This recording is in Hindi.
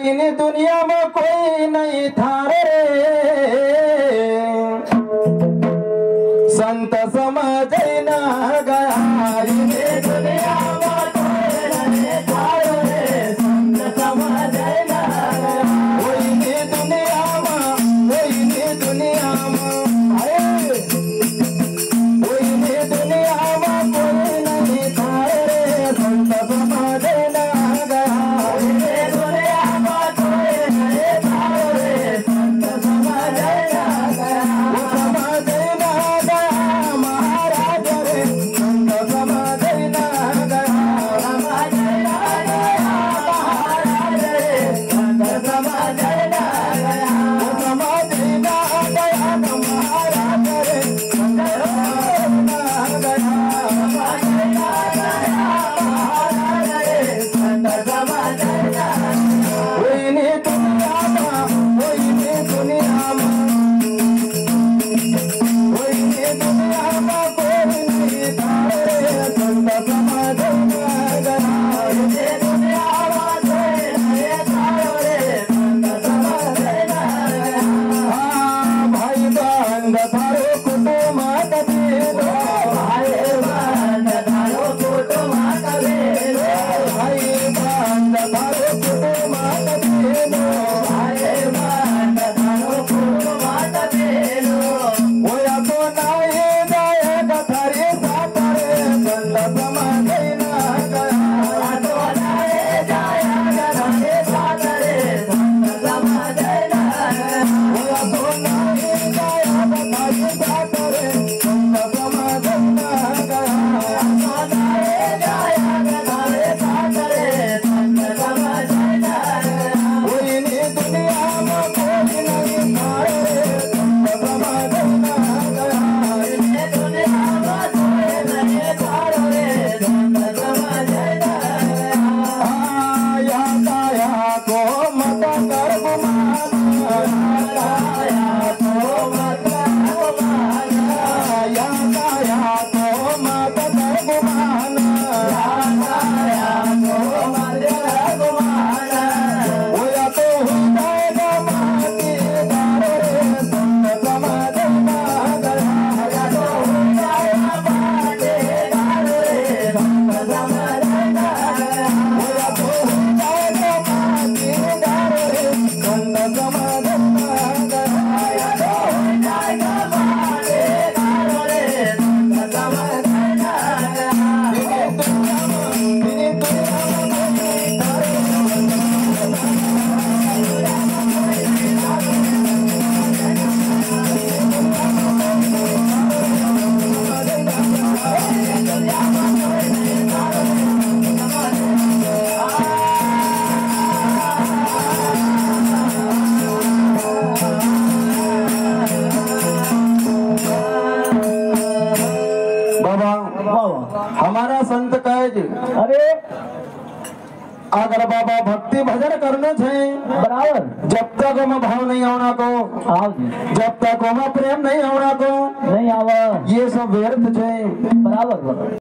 इन दुनिया में कोई नहीं था रे, संत समझ ना गया। इन दुनिया में कोई नहीं था रे, संत समझ ना गया। कोई नहीं दुनिया में, कोई नहीं दुनिया में, अरे कोई नहीं दुनिया में कोई नहीं था रे, संत समझ ना गया। हमारा संत कहे जी, अरे अगर बाबा भक्ति भजन करने छे बराबर, जब तक हम भाव नहीं होना को, आओ जी, जब तक हम प्रेम नहीं होना को, नहीं आवा, ये सब व्यर्थ छे। बराबर।